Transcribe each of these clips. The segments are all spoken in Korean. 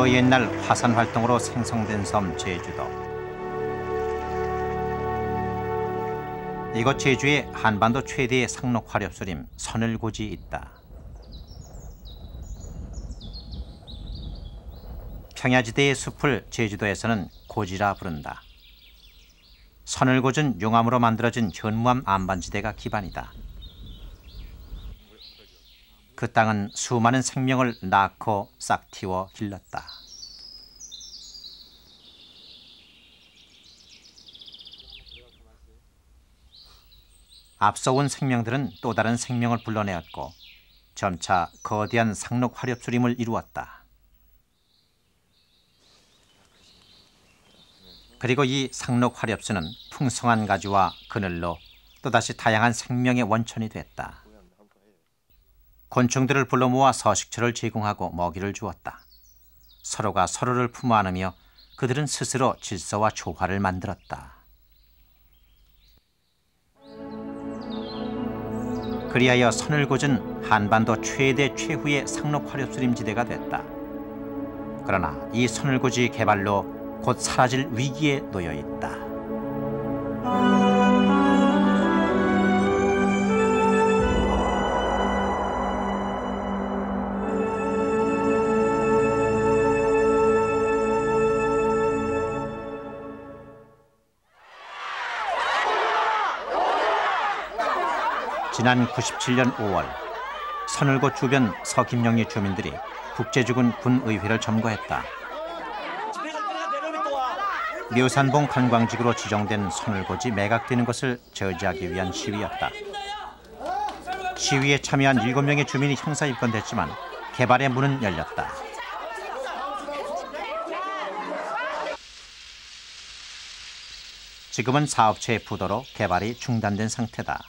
그 옛날 화산 활동으로 생성된 섬 제주도. 이곳 제주에 한반도 최대의 상록 화렵수림 선을고지 있다. 평야지대의 숲을 제주도에서는 고지라 부른다. 선을고은 용암으로 만들어진 현무암 안반지대가 기반이다. 그 땅은 수많은 생명을 낳고 싹틔워 길렀다. 앞서 온 생명들은 또 다른 생명을 불러내었고 점차 거대한 상록 화렵수림을 이루었다. 그리고 이 상록 화렵수는 풍성한 가지와 그늘로 또다시 다양한 생명의 원천이 됐다. 곤충들을 불러 모아 서식처를 제공하고 먹이를 주었다. 서로가 서로를 품어 안으며 그들은 스스로 질서와 조화를 만들었다. 그리하여 선을고은 한반도 최대 최후의 상록 화렵수림지대가 됐다. 그러나 이 선을고지 개발로 곧 사라질 위기에 놓여 있다. 지난 97년 5월 선을고 주변 서김영리 주민들이 국제주군 군의회를 점거했다. 묘산봉 관광지구로 지정된 선을고지 매각되는 것을 저지하기 위한 시위였다. 시위에 참여한 7명의 주민이 형사 입건됐지만 개발의 문은 열렸다. 지금은 사업체의 부도로 개발이 중단된 상태다.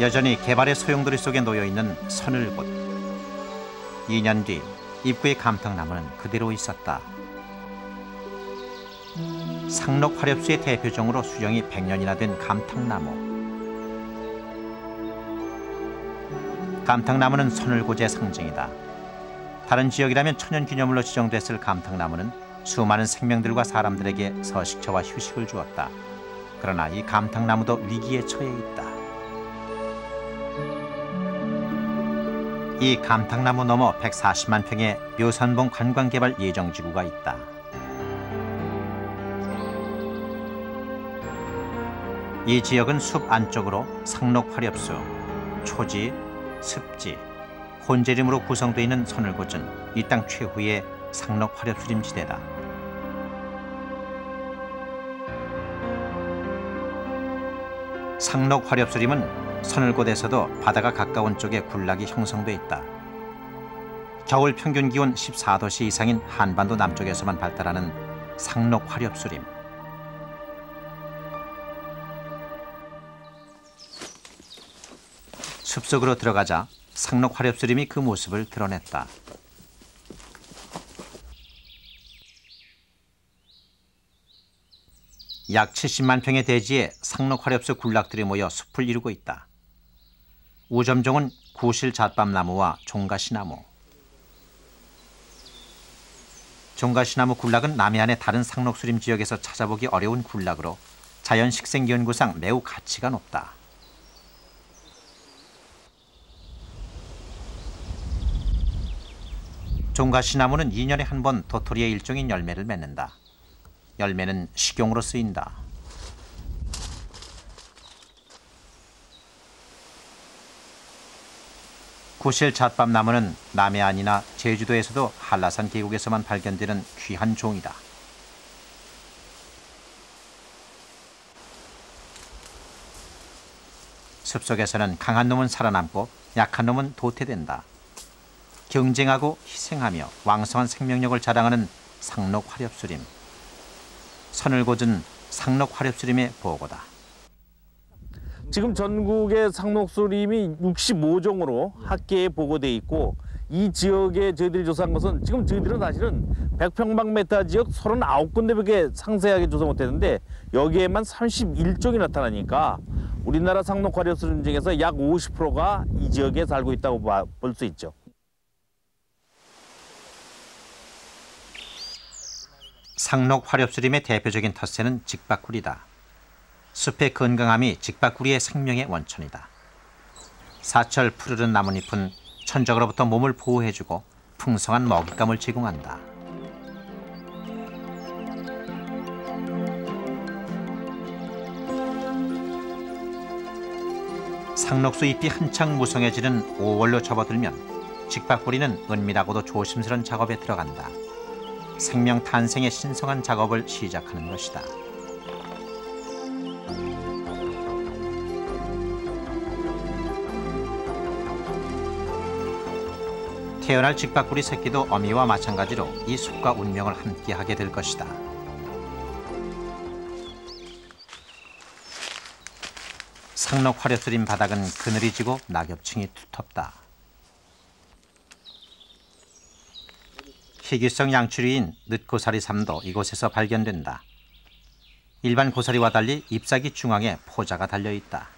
여전히 개발의 소용돌이 속에 놓여있는 선을곳. 2년 뒤 입구의 감탕나무는 그대로 있었다. 상록 화렵수의 대표종으로 수령이 100년이나 된 감탕나무. 감탕나무는 선을고지의 상징이다. 다른 지역이라면 천연기념물로 지정됐을 감탕나무는 수많은 생명들과 사람들에게 서식처와 휴식을 주었다. 그러나 이 감탕나무도 위기에 처해 있다. 이 감탕나무 너머 140만 평의 묘산봉 관광개발 예정지구가 있다. 이 지역은 숲 안쪽으로 상록 화렵수, 초지, 습지, 혼재림으로 구성되어 있는 선을고은 이 땅 최후의 상록 화렵수림지대다. 상록 화렵수림은 선을곳에서도 바다가 가까운 쪽에 군락이 형성돼 있다. 겨울 평균 기온 14도씨 이상인 한반도 남쪽에서만 발달하는 상록 화렵수림. 숲속으로 들어가자 상록 화렵수림이 그 모습을 드러냈다. 약 70만 평의 대지에 상록 화렵수 군락들이 모여 숲을 이루고 있다. 우점종은 구실잣밤나무와 종가시나무. 종가시나무 군락은 남해안의 다른 상록수림 지역에서 찾아보기 어려운 군락으로 자연식생연구상 매우 가치가 높다. 종가시나무는 2년에 한 번 도토리의 일종인 열매를 맺는다. 열매는 식용으로 쓰인다. 구실잣밤나무는 남해안이나 제주도에서도 한라산 계곡에서만 발견되는 귀한 종이다. 숲속에서는 강한 놈은 살아남고 약한 놈은 도태된다. 경쟁하고 희생하며 왕성한 생명력을 자랑하는 상록 화렵수림. 선을고은 상록 화렵수림의 보고다. 지금 전국의 상록수림이 65종으로 학계에 보고돼 있고 이 지역에 저희들이 조사한 것은 지금 저희들은 사실은 100평방미터 지역 39군데밖에 상세하게 조사 못했는데 여기에만 31종이 나타나니까 우리나라 상록화렵수림 중에서 약 50%가 이 지역에 살고 있다고 볼 수 있죠. 상록화렵수림의 대표적인 텃새는 직박구리다. 숲의 건강함이 직박구리의 생명의 원천이다. 사철 푸르른 나뭇잎은 천적으로부터 몸을 보호해주고 풍성한 먹잇감을 제공한다. 상록수 잎이 한창 무성해지는 5월로 접어들면 직박구리는 은밀하고도 조심스런 작업에 들어간다. 생명 탄생의 신성한 작업을 시작하는 것이다. 태어날 직박구리 새끼도 어미와 마찬가지로 이 숲과 운명을 함께하게 될 것이다. 상록화렵수림 바닥은 그늘이 지고 낙엽층이 두텁다. 희귀성 양추류인 늑고사리삼도 이곳에서 발견된다. 일반 고사리와 달리 잎사귀 중앙에 포자가 달려있다.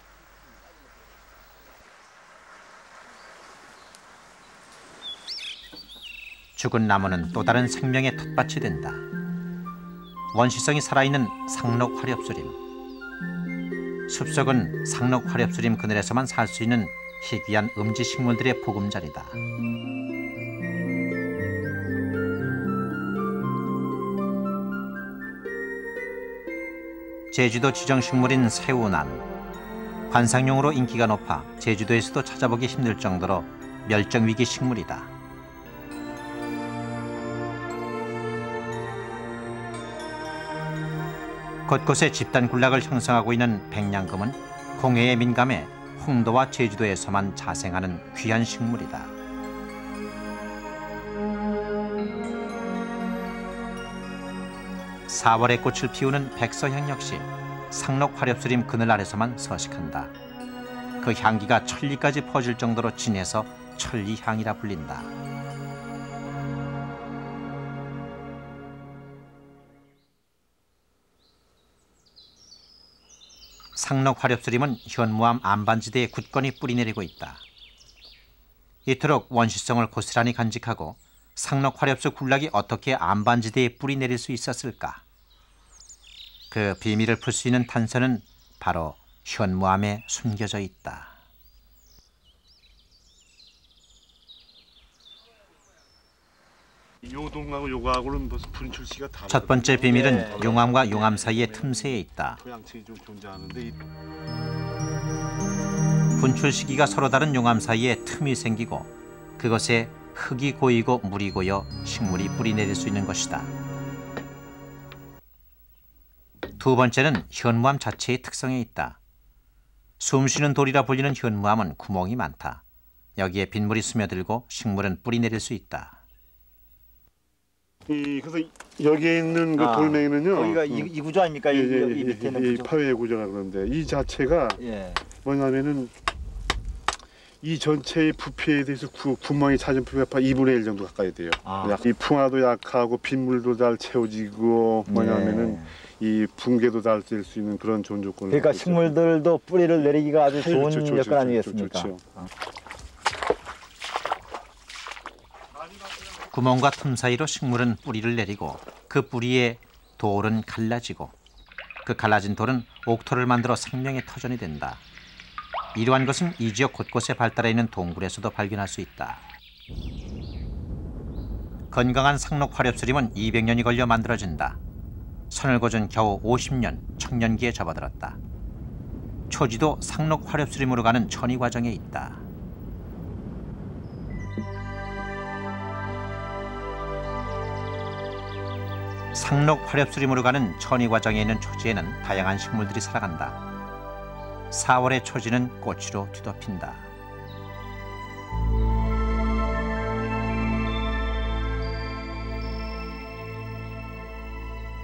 죽은 나무는 또 다른 생명의 텃밭이 된다. 원시성이 살아있는 상록화렵수림. 숲속은 상록화렵수림 그늘에서만 살 수 있는 희귀한 음지식물들의 보금자리다. 제주도 지정식물인 새우난. 관상용으로 인기가 높아 제주도에서도 찾아보기 힘들 정도로 멸종위기 식물이다. 곳곳에 집단 군락을 형성하고 있는 백냥금은 공해에 민감해 홍도와 제주도에서만 자생하는 귀한 식물이다. (4월에) 꽃을 피우는 백서향 역시 상록화렵수림 그늘 아래서만 서식한다. 그 향기가 천리까지 퍼질 정도로 진해서 천리향이라 불린다. 상록화렵수림은 현무암 안반지대에 굳건히 뿌리내리고 있다. 이토록 원시성을 고스란히 간직하고 상록화렵수 군락이 어떻게 안반지대에 뿌리내릴 수 있었을까? 그 비밀을 풀 수 있는 단서는 바로 현무암에 숨겨져 있다. 요동하고 요거하고는 무슨 분출시가 다르거든요. 첫 번째 비밀은 용암과 용암 사이의 틈새에 있다. 토양층이 좀 존재하는데 분출 시기가 서로 다른 용암 사이에 틈이 생기고 그것에 흙이 고이고 물이 고여 식물이 뿌리내릴 수 있는 것이다. 두 번째는 현무암 자체의 특성에 있다. 숨쉬는 돌이라 불리는 현무암은 구멍이 많다. 여기에 빗물이 스며들고 식물은 뿌리내릴 수 있다. 그래서 여기에 있는 그 돌멩이는요. 여기가 이 구조 아닙니까? 이 밑에 있는 이 구조. 파괴 구조라 그러는데 이 자체가 예. 뭐냐면은 이 전체의 부피에 대해서 구멍이 찾은 부피가 2분의 1 정도 가까이 돼요. 이 풍화도 약하고 빗물도 잘 채워지고 뭐냐면은 이 붕괴도 잘 될 수 있는 그런 좋은 조건을. 그러니까 식물들도 뿌리를 내리기가 아주 좋은 여건 아니겠습니까? 좋죠. 구멍과 틈 사이로 식물은 뿌리를 내리고 그 뿌리에 돌은 갈라지고 그 갈라진 돌은 옥토를 만들어 생명의 터전이 된다. 이러한 것은 이 지역 곳곳에 발달해 있는 동굴에서도 발견할 수 있다. 건강한 상록화렵수림은 200년이 걸려 만들어진다. 선을고전 겨우 50년, 청년기에 접어들었다. 초지도 상록화렵수림으로 가는 천이 과정에 있다. 상록화렵수림으로 가는 천이 과정에 있는 초지에는 다양한 식물들이 살아간다. 4월의 초지는 꽃으로 뒤덮인다.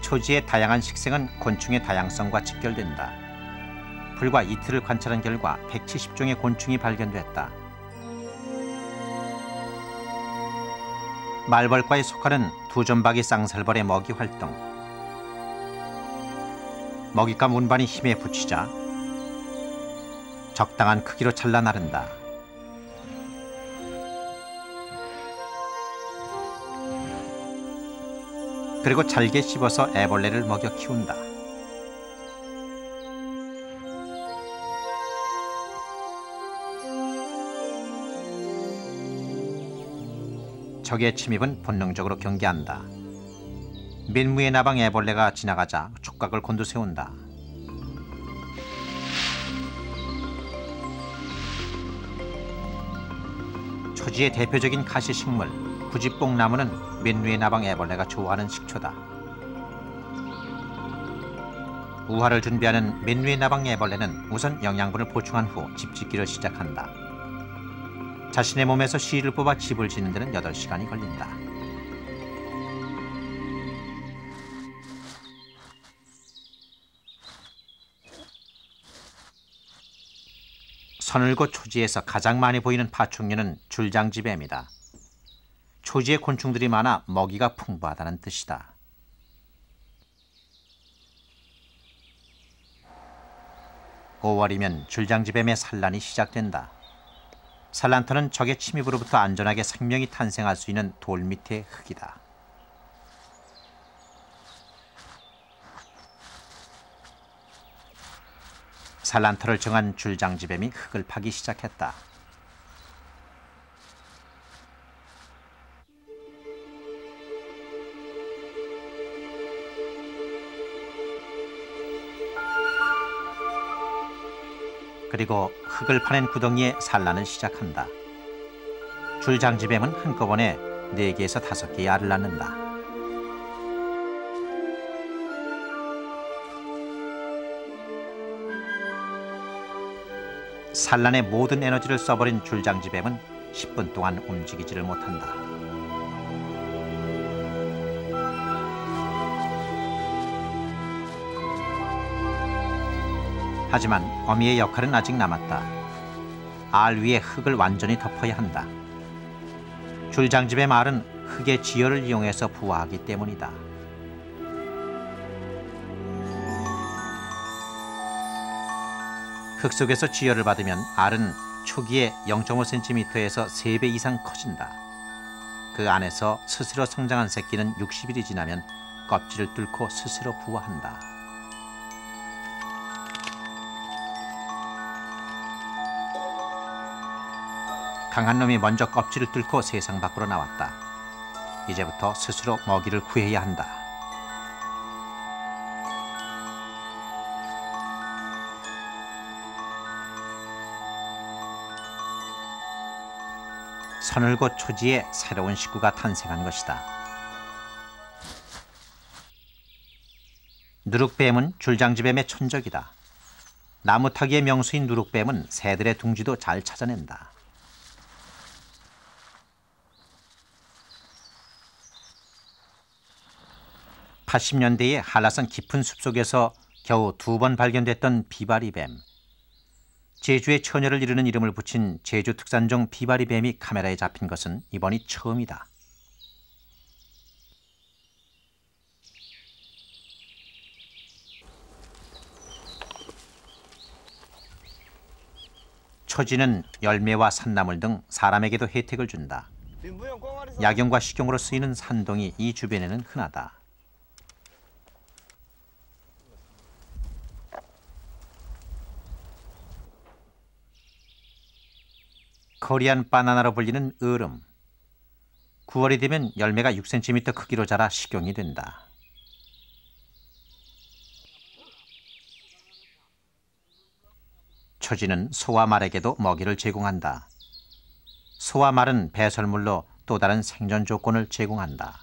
초지의 다양한 식생은 곤충의 다양성과 직결된다. 불과 이틀을 관찰한 결과 170종의 곤충이 발견됐다. 말벌과에 속하는 두점박이 쌍살벌의 먹이 활동. 먹잇감 운반이 힘에 부치자 적당한 크기로 잘라 나른다. 그리고 잘게 씹어서 애벌레를 먹여 키운다. 적의 침입은 본능적으로 경계한다. 민무의 나방 애벌레가 지나가자 촉각을 곤두세운다. 초지의 대표적인 가시식물 부지뽕나무는 민무의 나방 애벌레가 좋아하는 식초다. 우화를 준비하는 민무의 나방 애벌레는 우선 영양분을 보충한 후 집 짓기를 시작한다. 자신의 몸에서 씨를 뽑아 집을 짓는 데는 8시간이 걸린다. 서늘고 초지에서 가장 많이 보이는 파충류는 줄장지뱀이다. 초지에 곤충들이 많아 먹이가 풍부하다는 뜻이다. (5월이면) 줄장지뱀의 산란이 시작된다. 산란터는 적의 침입으로부터 안전하게 생명이 탄생할 수 있는 돌 밑의 흙이다. 산란터를 정한 줄장지뱀이 흙을 파기 시작했다. 그리고 흙을 파낸 구덩이에 산란을 시작한다. 줄장지뱀은 한꺼번에 4개에서 5개의 알을 낳는다. 산란의 모든 에너지를 써버린 줄장지뱀은 10분 동안 움직이지를 못한다. 하지만 어미의 역할은 아직 남았다. 알 위에 흙을 완전히 덮어야 한다. 줄장지뱀 알은 흙의 지혈을 이용해서 부화하기 때문이다. 흙 속에서 지혈을 받으면 알은 초기에 0.5cm에서 3배 이상 커진다. 그 안에서 스스로 성장한 새끼는 60일이 지나면 껍질을 뚫고 스스로 부화한다. 강한 놈이 먼저 껍질을 뚫고 세상 밖으로 나왔다. 이제부터 스스로 먹이를 구해야 한다. 서늘고 초지에 새로운 식구가 탄생한 것이다. 누룩뱀은 줄장지뱀의 천적이다. 나무타기의 명수인 누룩뱀은 새들의 둥지도 잘 찾아낸다. (80년대에) 한라산 깊은 숲속에서 겨우 2번 발견됐던 비바리뱀. 제주의 처녀를 이루는 이름을 붙인 제주 특산종 비바리뱀이 카메라에 잡힌 것은 이번이 처음이다. 초지는 열매와 산나물 등 사람에게도 혜택을 준다. 약용과 식용으로 쓰이는 산동이 이 주변에는 흔하다. 코리안 바나나로 불리는 으름. 9월이 되면 열매가 6cm 크기로 자라 식용이 된다. 초지는 소와 말에게도 먹이를 제공한다. 소와 말은 배설물로 또 다른 생존 조건을 제공한다.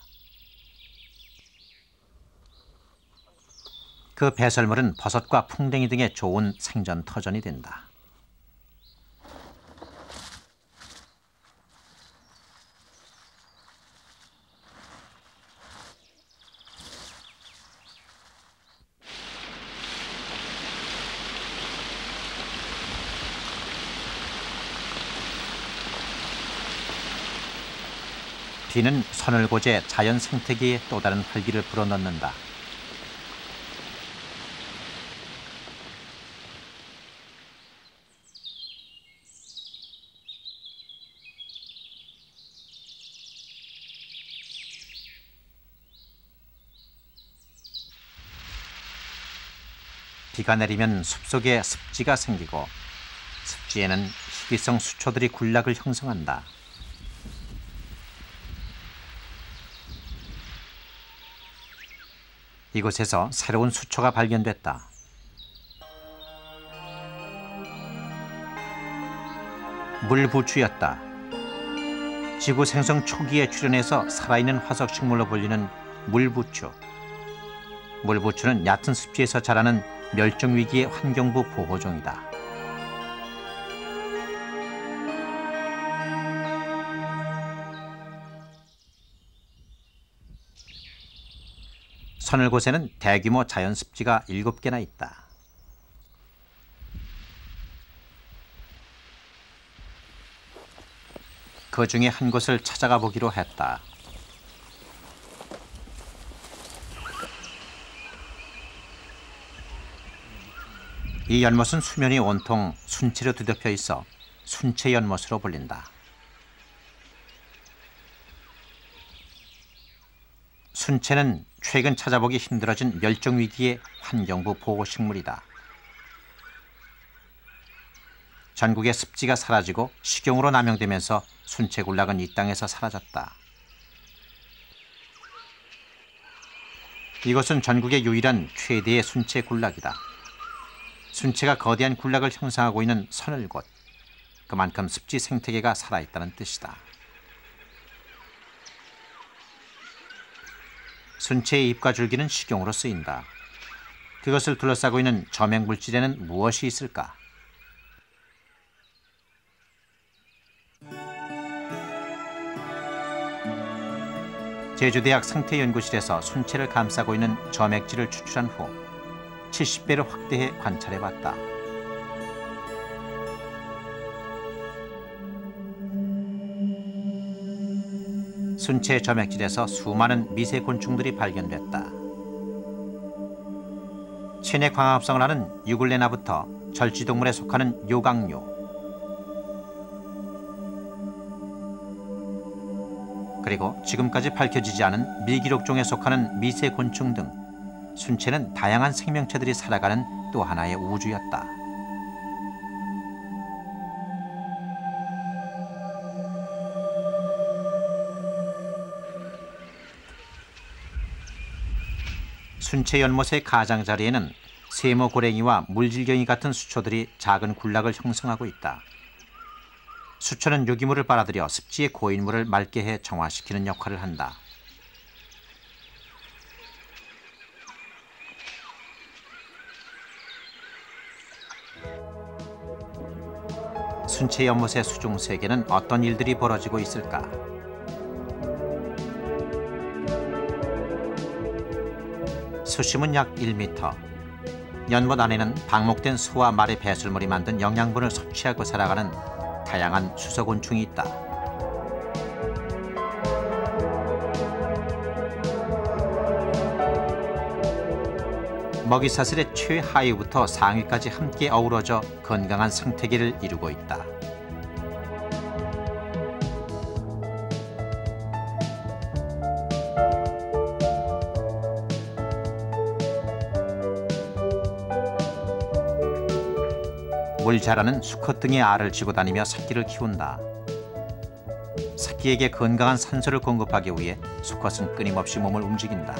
그 배설물은 버섯과 풍뎅이 등의 좋은 생존 터전이 된다. 비는 서늘고제 자연 생태계에 또 다른 활기를 불어넣는다. 비가 내리면 숲속에 습지가 생기고 습지에는 희귀성 수초들이 군락을 형성한다. 이곳에서 새로운 수초가 발견됐다. 물부추였다. 지구 생성 초기에 출현해서 살아있는 화석식물로 불리는 물부추. 물부추는 얕은 습지에서 자라는 멸종위기의 환경부 보호종이다. 서늘 곳에는 대규모 자연습지가 7개나 있다. 그 중에 한 곳을 찾아가 보기로 했다. 이 연못은 수면이 온통 순채로 뒤덮여 있어 순채 연못으로 불린다. 순채는 최근 찾아보기 힘들어진 멸종위기의 환경부 보호식물이다. 전국의 습지가 사라지고 식용으로 남용되면서 순채 군락은 이 땅에서 사라졌다. 이것은 전국의 유일한 최대의 순채 군락이다. 순채가 거대한 군락을 형성하고 있는 서늘 곳, 그만큼 습지 생태계가 살아있다는 뜻이다. 순채의 잎과 줄기는 식용으로 쓰인다. 그것을 둘러싸고 있는 점액물질에는 무엇이 있을까? 제주대학 생태연구실에서 순채를 감싸고 있는 점액질을 추출한 후 70배를 확대해 관찰해봤다. 순채 점액질에서 수많은 미세 곤충들이 발견됐다. 체내 광합성을 하는 유글레나부터 절지동물에 속하는 요강류, 그리고 지금까지 밝혀지지 않은 미기록종에 속하는 미세 곤충 등 순채는 다양한 생명체들이 살아가는 또 하나의 우주였다. 순채 연못의 가장자리에는 세모고랭이와 물질경이 같은 수초들이 작은 군락을 형성하고 있다. 수초는 유기물을 빨아들여 습지의 고인물을 맑게 해 정화시키는 역할을 한다. 순채 연못의 수중 세계는 어떤 일들이 벌어지고 있을까? 수심은 약 1m. 연못 안에는 방목된 소와 말의 배설물이 만든 영양분을 섭취하고 살아가는 다양한 수소곤충이 있다. 먹이사슬의 최하위부터 상위까지 함께 어우러져 건강한 생태계를 이루고 있다. 물자라는 수컷 등의 알을 쥐고 다니며 새끼를 키운다. 새끼에게 건강한 산소를 공급하기 위해 수컷은 끊임없이 몸을 움직인다.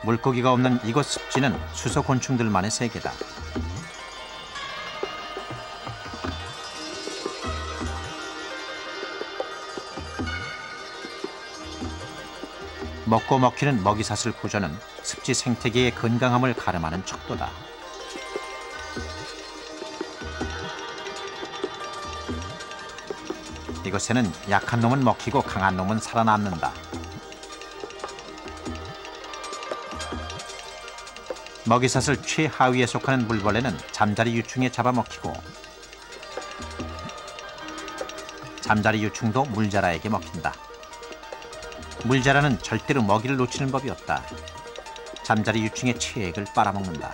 물고기가 없는 이곳 습지는 수소곤충들만의 세계다. 먹고 먹히는 먹이사슬 구조는 습지 생태계의 건강함을 가름하는 척도다. 이곳에는 약한 놈은 먹히고 강한 놈은 살아남는다. 먹이사슬 최하위에 속하는 물벌레는 잠자리 유충에 잡아먹히고 잠자리 유충도 물자라에게 먹힌다. 물자라는 절대로 먹이를 놓치는 법이 없다. 잠자리 유충의 체액을 빨아먹는다.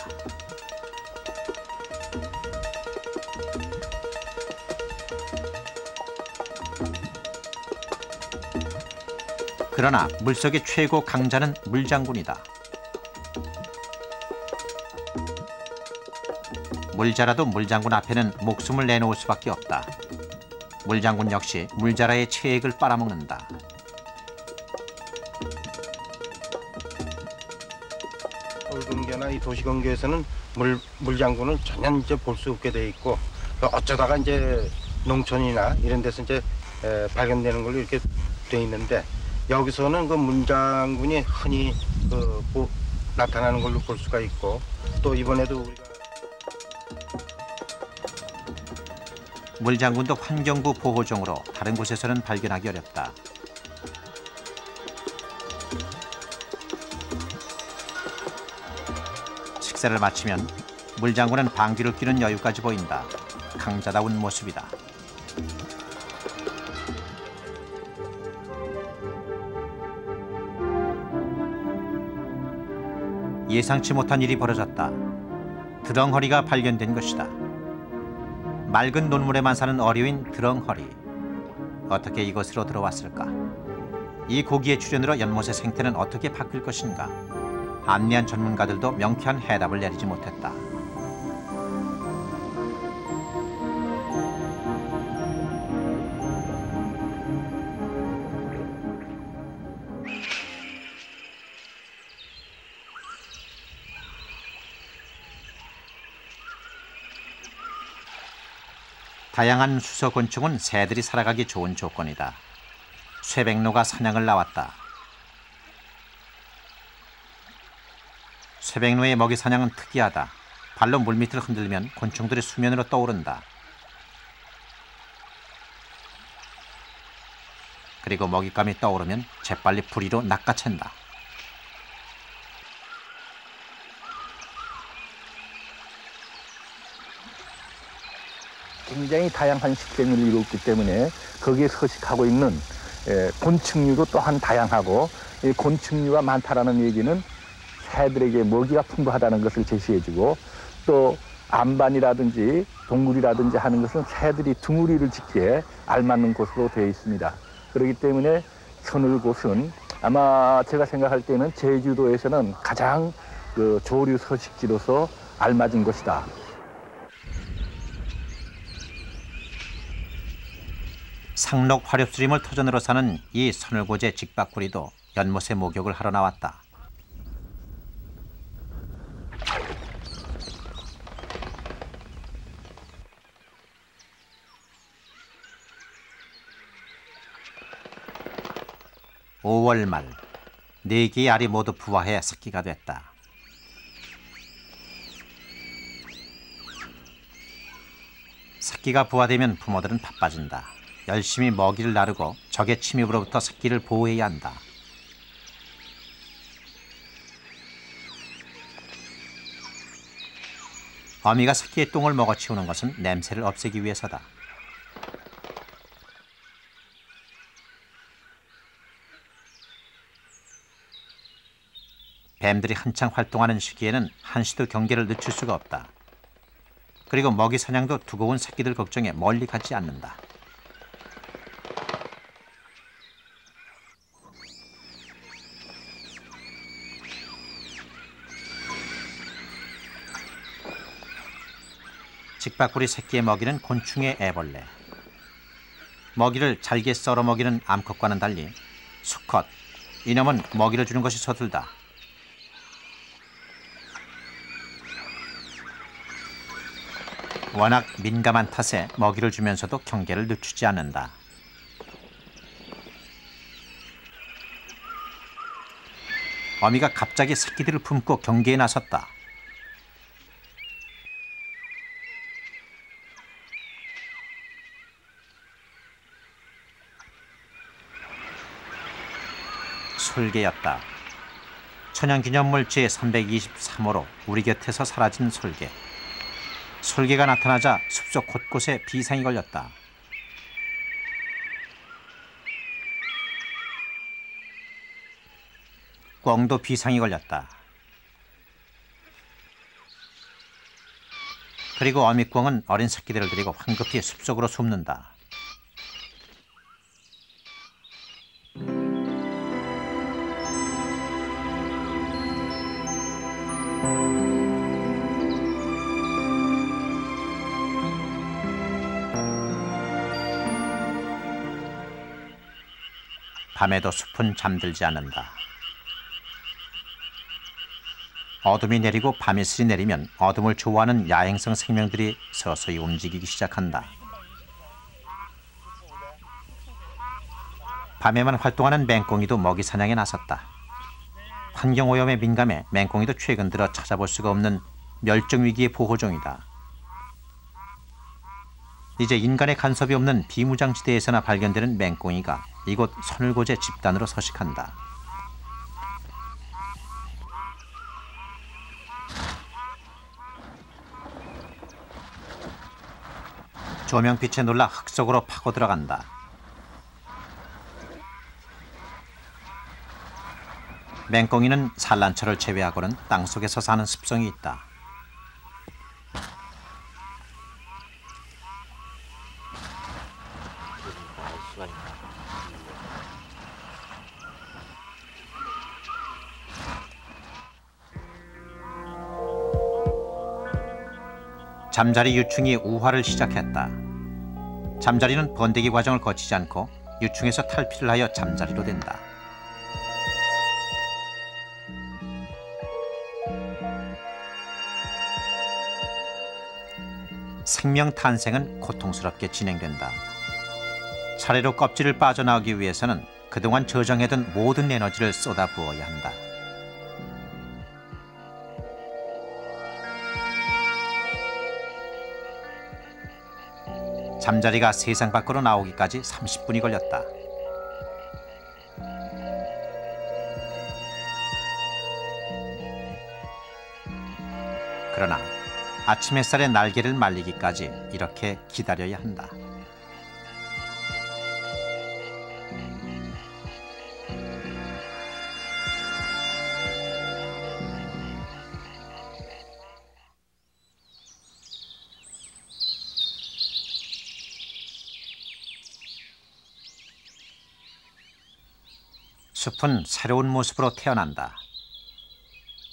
그러나 물속의 최고 강자는 물장군이다. 물자라도 물장군 앞에는 목숨을 내놓을 수밖에 없다. 물장군 역시 물자라의 체액을 빨아먹는다. 서울근교나 이 도시근교에서는 물장군을 전혀 이제 볼 수 없게 돼 있고, 어쩌다가 이제 농촌이나 이런 데서 이제 발견되는 걸로 이렇게 돼 있는데, 여기서는 그 물장군이 흔히 나타나는 걸로 볼 수가 있고, 또 이번에도 우리가 물장군도 환경부 보호종으로 다른 곳에서는 발견하기 어렵다. 식사를 마치면 물장군은 방귀를 뀌는 여유까지 보인다. 강자다운 모습이다. 예상치 못한 일이 벌어졌다. 드렁허리가 발견된 것이다. 맑은 논물에만 사는 어류인 드렁허리. 어떻게 이곳으로 들어왔을까? 이 고기의 출현으로 연못의 생태는 어떻게 바뀔 것인가? 안내한 전문가들도 명쾌한 해답을 내리지 못했다. 다양한 수소곤충은 새들이 살아가기 좋은 조건이다. 쇠백로가 사냥을 나왔다. 쇠백로의 먹이 사냥은 특이하다. 발로 물밑을 흔들면 곤충들이 수면으로 떠오른다. 그리고 먹잇감이 떠오르면 재빨리 부리로 낚아챈다. 굉장히 다양한 식생을 이루었기 때문에 거기에 서식하고 있는 곤충류도 또한 다양하고, 이 곤충류가 많다라는 얘기는 새들에게 먹이가 풍부하다는 것을 제시해주고, 또 안반이라든지 동굴이라든지 하는 것은 새들이 둥우리를 짓기에 알맞는 곳으로 되어 있습니다. 그렇기 때문에 서늘곶은 아마 제가 생각할 때는 제주도에서는 가장 조류 서식지로서 알맞은 것이다. 상록 화렵수림을 터전으로 사는 이 서늘곶의 직박구리도 연못에 목욕을 하러 나왔다. (5월) 말, 4개의 알이 모두 부화해 새끼가 됐다. 새끼가 부화되면 부모들은 바빠진다. 열심히 먹이를 나르고 적의 침입으로부터 새끼를 보호해야 한다. 어미가 새끼의 똥을 먹어치우는 것은 냄새를 없애기 위해서다. 뱀들이 한창 활동하는 시기에는 한시도 경계를 늦출 수가 없다. 그리고 먹이 사냥도 두고 온 새끼들 걱정에 멀리 가지 않는다. 직박구리 새끼의 먹이는 곤충의 애벌레. 먹이를 잘게 썰어 먹이는 암컷과는 달리 수컷, 이놈은 먹이를 주는 것이 서툴다. 워낙 민감한 탓에 먹이를 주면서도 경계를 늦추지 않는다. 어미가 갑자기 새끼들을 품고 경계에 나섰다. 솔개였다. 천연기념물 제323호로 우리 곁에서 사라진 솔개. 솔개가 나타나자 숲속 곳곳에 비상이 걸렸다. 꿩도 비상이 걸렸다. 그리고 어미꿩은 어린 새끼들을 데리고 황급히 숲속으로 숨는다. 밤에도 숲은 잠들지 않는다. 어둠이 내리고 밤이슬이 내리면 어둠을 좋아하는 야행성 생명들이 서서히 움직이기 시작한다. 밤에만 활동하는 맹꽁이도 먹이 사냥에 나섰다. 환경오염에 민감해 맹꽁이도 최근 들어 찾아볼 수가 없는 멸종위기의 보호종이다. 이제 인간의 간섭이 없는 비무장지대에서나 발견되는 맹꽁이가 이곳 선을고제 집단으로 서식한다. 조명빛에 놀라 흙 속으로 파고 들어간다. 맹꽁이는 산란초를 제외하고는 땅속에서 사는 습성이 있다. 잠자리 유충이 우화를 시작했다. 잠자리는 번데기 과정을 거치지 않고 유충에서 탈피를 하여 잠자리로 된다. 생명 탄생은 고통스럽게 진행된다. 차례로 껍질을 빠져나오기 위해서는 그동안 저장해둔 모든 에너지를 쏟아부어야 한다. 잠자리가 세상 밖으로 나오기까지 30분이 걸렸다. 그러나 아침 햇살에 날개를 말리기까지 이렇게 기다려야 한다. 숲은 새로운 모습으로 태어난다.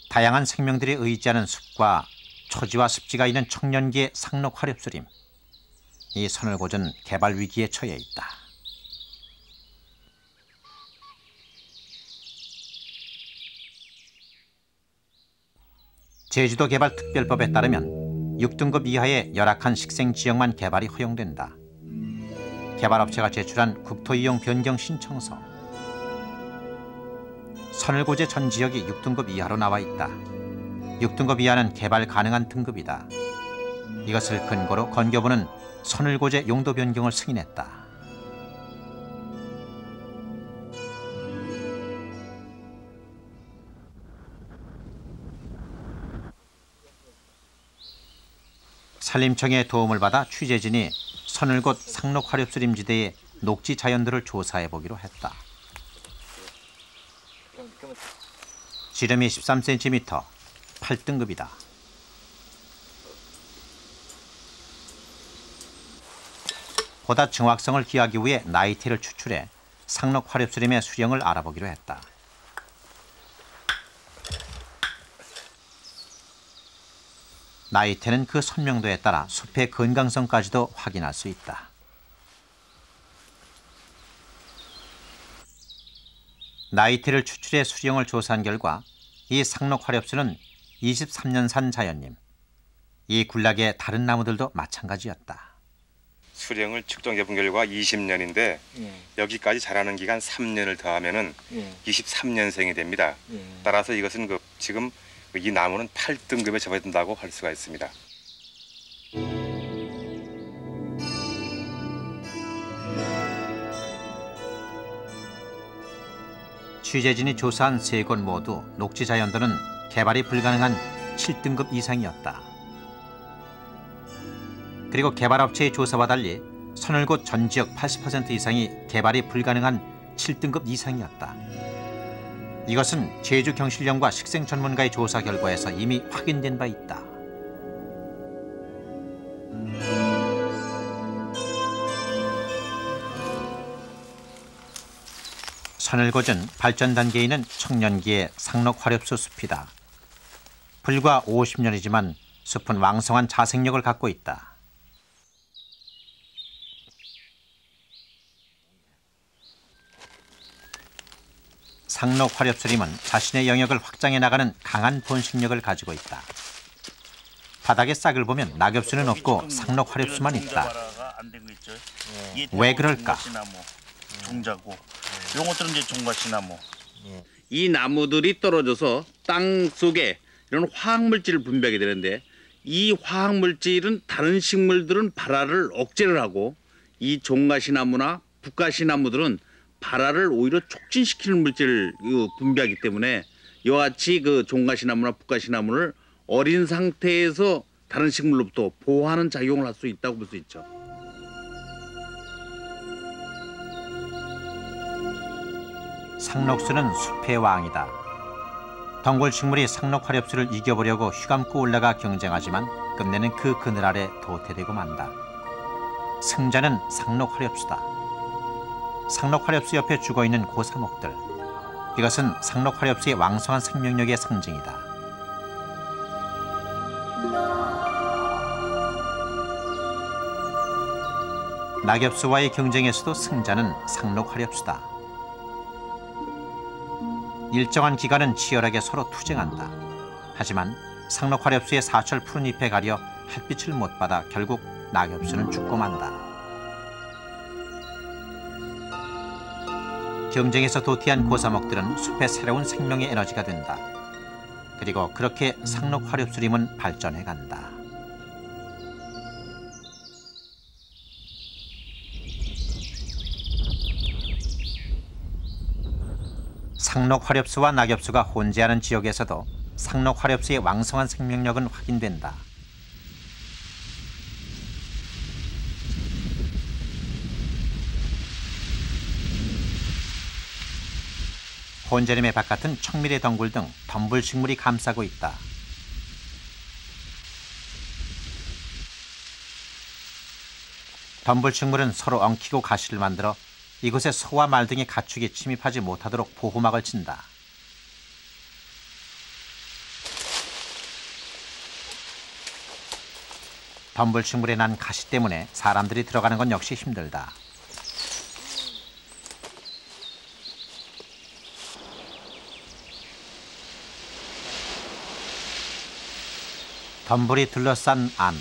다양한 생명들이 의지하는 숲과 초지와 습지가 있는 청년기의 상록 화렵수림. 이 선을고전 개발 위기에 처해 있다. 제주도 개발 특별법에 따르면 6등급 이하의 열악한 식생 지역만 개발이 허용된다. 개발업체가 제출한 국토이용 변경 신청서. 선을고제 전 지역이 6등급 이하로 나와 있다. 6등급 이하는 개발 가능한 등급이다. 이것을 근거로 건교부는 선을고제 용도 변경을 승인했다. 산림청의 도움을 받아 취재진이 선을곶 상록 화렵수림지대의 녹지 자연들을 조사해 보기로 했다. 지름이 13cm, 8등급이다. 보다 정확성을 기하기 위해 나이테를 추출해 상록 화렵수림의 수령을 알아보기로 했다. 나이테는 그 선명도에 따라 숲의 건강성까지도 확인할 수 있다. 나이테를 추출해 수령을 조사한 결과 이 상록 화렵수는 23년산 자연림. 이 군락의 다른 나무들도 마찬가지였다. 수령을 측정해 본 결과 20년인데 여기까지 자라는 기간 3년을 더하면은 23년생이 됩니다. 따라서 이것은 지금 이 나무는 8등급에 접어든다고 할 수가 있습니다. 취재진이 조사한 세 곳 모두 녹지 자연도는 개발이 불가능한 7등급 이상이었다. 그리고 개발업체의 조사와 달리 선을곶 전 지역 80% 이상이 개발이 불가능한 7등급 이상이었다. 이것은 제주경실련과 식생전문가의 조사 결과에서 이미 확인된 바 있다. 선을곶은 발전 단계에 있는 청년기의 상록 화렵수 숲이다. 불과 50년이지만 숲은 왕성한 자생력을 갖고 있다. 상록 화렵수림은 자신의 영역을 확장해 나가는 강한 번식력을 가지고 있다. 바닥에 싹을 보면 낙엽수는 없고 상록 화렵수만 있다. 왜 그럴까? 종자고 이런 것들은 이제 종과시나무. 이 나무들이 떨어져서 땅 속에 이런 화학물질을 분비하게 되는데 이 화학물질은 다른 식물들은 발화를 억제를 하고 이 종과시나무나 북가시나무들은 발화를 오히려 촉진시키는 물질을 분비하기 때문에 이와 같이 그 종과시나무나 북가시나무를 어린 상태에서 다른 식물로부터 보호하는 작용을 할 수 있다고 볼 수 있죠. 상록수는 숲의 왕이다. 덩굴식물이 상록 화렵수를 이겨보려고 휘감고 올라가 경쟁하지만 끝내는 그 그늘 아래 도태되고 만다. 승자는 상록 화렵수다. 상록 화렵수 옆에 죽어있는 고사목들. 이것은 상록 화렵수의 왕성한 생명력의 상징이다. 낙엽수와의 경쟁에서도 승자는 상록 화렵수다. 일정한 기간은 치열하게 서로 투쟁한다. 하지만 상록 화렵수의 사철 푸른 잎에 가려 햇빛을 못 받아 결국 낙엽수는 죽고 만다. 경쟁에서 도태한 고사목들은 숲의 새로운 생명의 에너지가 된다. 그리고 그렇게 상록 화렵수림은 발전해 간다. 상록 화렵수와 낙엽수가 혼재하는 지역에서도 상록 화렵수의 왕성한 생명력은 확인된다. 혼재림의 바깥은 청밀의 덩굴 등 덤불 식물이 감싸고 있다. 덤불 식물은 서로 엉키고 가시를 만들어 이곳에 소와 말 등의 가축이 침입하지 못하도록 보호막을 친다. 덤불 식물에 난 가시 때문에 사람들이 들어가는 건 역시 힘들다. 덤불이 둘러싼 안.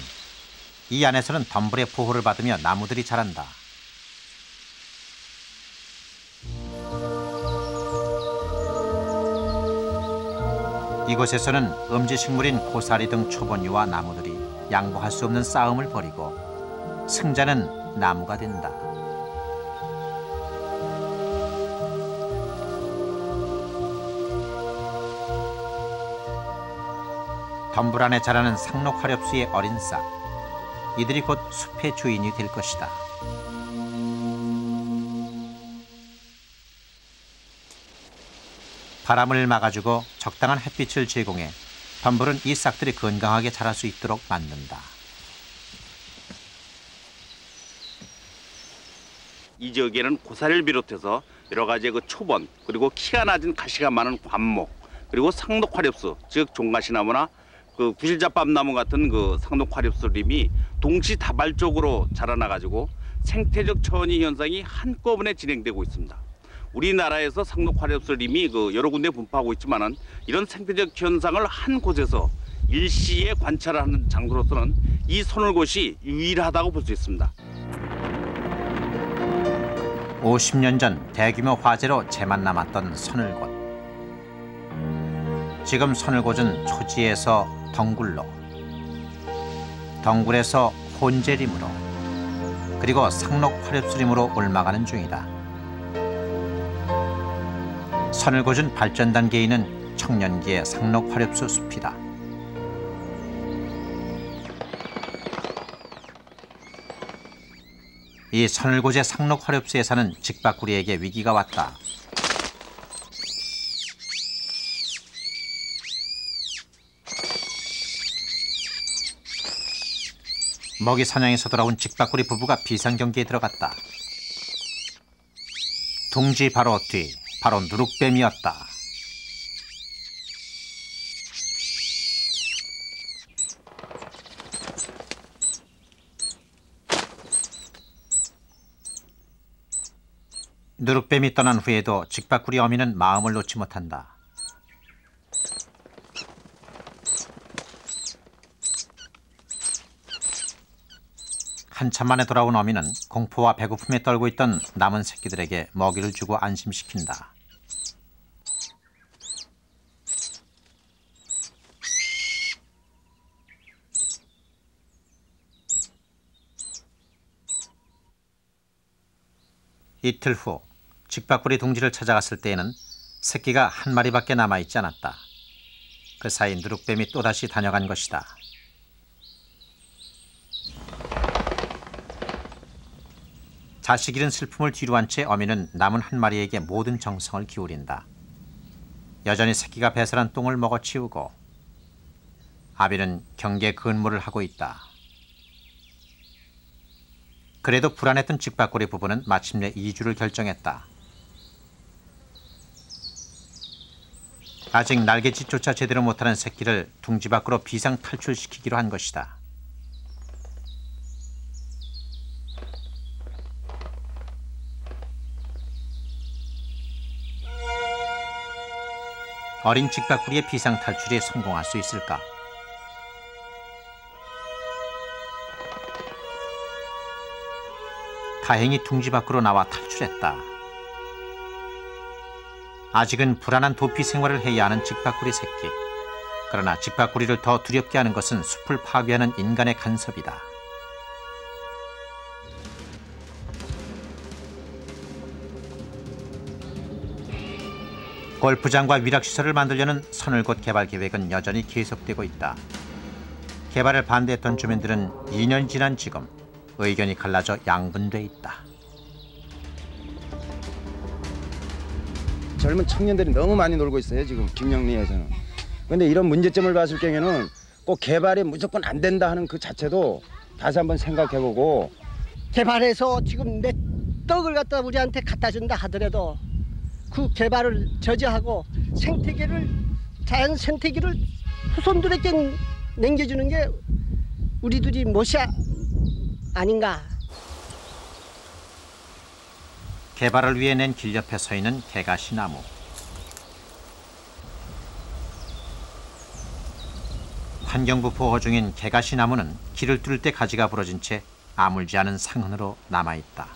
이 안에서는 덤불의 보호를 받으며 나무들이 자란다. 이곳에서는 음지식물인 고사리 등 초본유와 나무들이 양보할 수 없는 싸움을 벌이고 승자는 나무가 된다. 덤불 안에 자라는 상록 화렵수의 어린 싹. 이들이 곧 숲의 주인이 될 것이다. 바람을 막아주고 적당한 햇빛을 제공해 덤불은 이 싹들이 건강하게 자랄 수 있도록 만든다. 이 지역에는 고사리를 비롯해서 여러 가지 그 초본 그리고 키가 낮은 가시가 많은 관목 그리고 상록 화렵수 즉 종가시나무나 그 구실잡밥나무 같은 그 상록 화렵수림이 동시다발적으로 자라나가지고 생태적 천이 현상이 한꺼번에 진행되고 있습니다. 우리나라에서 상록 화렵수림이 그 여러 군데 분포하고 있지만은 이런 생태적 현상을 한 곳에서 일시에 관찰하는 장소로서는 이 선울곶이 유일하다고 볼 수 있습니다. 50년 전 대규모 화재로 재만 남았던 선울곶. 지금 선울곶은 초지에서 덩굴로, 덩굴에서 혼재림으로, 그리고 상록 화렵수림으로 옮아가는 중이다. 선울곶은 발전 단계에 있는 청년기의 상록 화렵수 숲이다. 이 선울곶의 상록 화렵수에 사는 직박구리에게 위기가 왔다. 먹이 사냥에서 돌아온 직박구리 부부가 비상경기에 들어갔다. 둥지 바로 뒤, 바로 누룩뱀이었다. 누룩뱀이 떠난 후에도 직박구리 어미는 마음을 놓지 못한다. 한참 만에 돌아온 어미는 공포와 배고픔에 떨고 있던 남은 새끼들에게 먹이를 주고 안심시킨다. 이틀 후 직박구리 둥지를 찾아갔을 때에는 새끼가 한 마리밖에 남아있지 않았다. 그 사이 누룩뱀이 또다시 다녀간 것이다. 자식 잃은 슬픔을 뒤로 한 채 어미는 남은 한 마리에게 모든 정성을 기울인다. 여전히 새끼가 배설한 똥을 먹어치우고 아비는 경계 근무를 하고 있다. 그래도 불안했던 직박구리 부부는 마침내 이주를 결정했다. 아직 날갯짓조차 제대로 못하는 새끼를 둥지 밖으로 비상 탈출시키기로 한 것이다. 어린 직박구리의 비상 탈출에 성공할 수 있을까? 다행히 둥지 밖으로 나와 탈출했다. 아직은 불안한 도피 생활을 해야 하는 직박구리 새끼. 그러나 직박구리를 더 두렵게 하는 것은 숲을 파괴하는 인간의 간섭이다. 골프장과 위락시설을 만들려는 서늘곶 개발 계획은 여전히 계속되고 있다. 개발을 반대했던 주민들은 2년 지난 지금 의견이 갈라져 양분돼 있다. 젊은 청년들이 너무 많이 놀고 있어요, 지금 김영리에서는. 근데 이런 문제점을 봤을 경우에는 꼭 개발이 무조건 안 된다 하는 그 자체도 다시 한번 생각해보고, 개발해서 지금 내 떡을 갖다 우리한테 갖다 준다 하더라도 그 개발을 저지하고 생태계를, 자연 생태계를 후손들에게 남겨주는 게 우리들이 몫이 아닌가. 개발을 위해 낸 길 옆에 서 있는 개가시 나무. 환경부 보호 중인 개가시 나무는 길을 뚫을 때 가지가 부러진 채 아물지 않은 상흔으로 남아있다.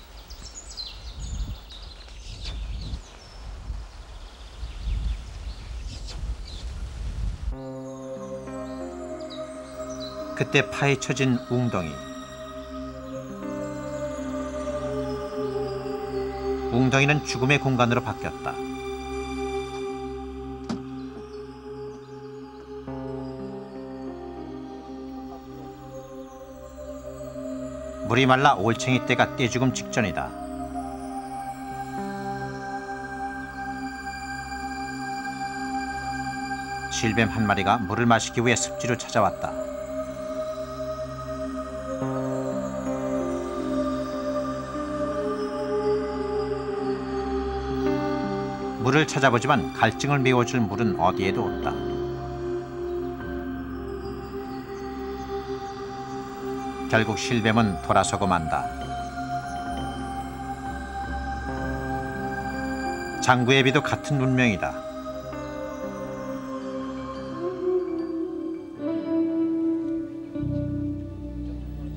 그때 파헤쳐진 웅덩이. 웅덩이는 죽음의 공간으로 바뀌었다. 물이 말라 올챙이 떼가 떼죽음 직전이다. 실뱀 한 마리가 물을 마시기 위해 습지로 찾아왔다. 물을 찾아보지만 갈증을 메워줄 물은 어디에도 없다. 결국 실뱀은 돌아서고 만다. 장구애비도 같은 운명이다.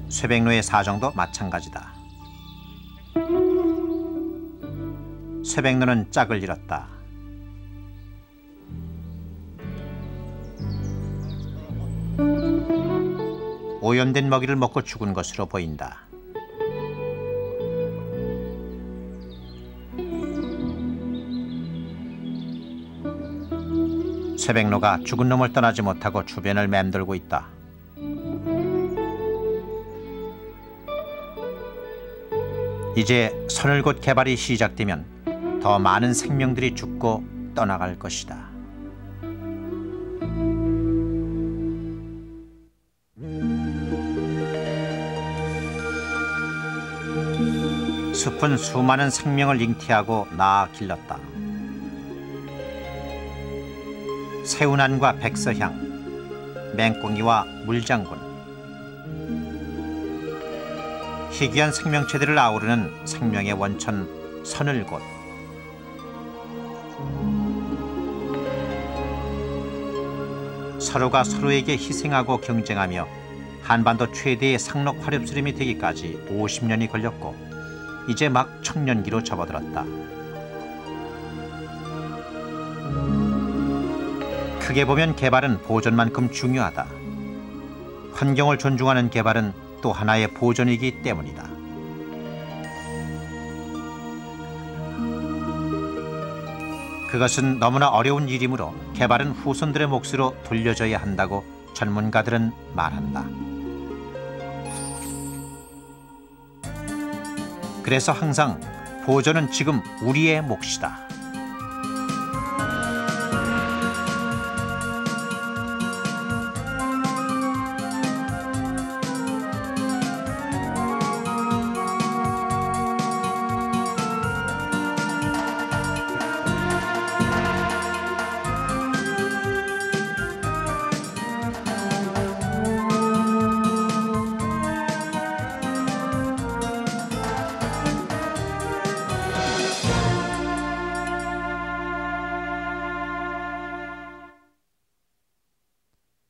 쇠백로의 사정도 마찬가지다. 쇠백로는 짝을 잃었다. 오염된 먹이를 먹고 죽은 것으로 보인다. 쇠백로가 죽은 놈을 떠나지 못하고 주변을 맴돌고 있다. 이제 서늘곶 개발이 시작되면 더 많은 생명들이 죽고 떠나갈 것이다. 숲은 수많은 생명을 잉태하고 낳아 길렀다. 새우난과 백서향, 맹꽁이와 물장군. 희귀한 생명체들을 아우르는 생명의 원천 서늘곶. 서로가 서로에게 희생하고 경쟁하며 한반도 최대의 상록 화렵수림이 되기까지 50년이 걸렸고 이제 막 청년기로 접어들었다. 크게 보면 개발은 보존만큼 중요하다. 환경을 존중하는 개발은 또 하나의 보존이기 때문이다. 그것은 너무나 어려운 일이므로 개발은 후손들의 몫으로 돌려줘야 한다고 전문가들은 말한다. 그래서 항상 보존은 지금 우리의 몫이다.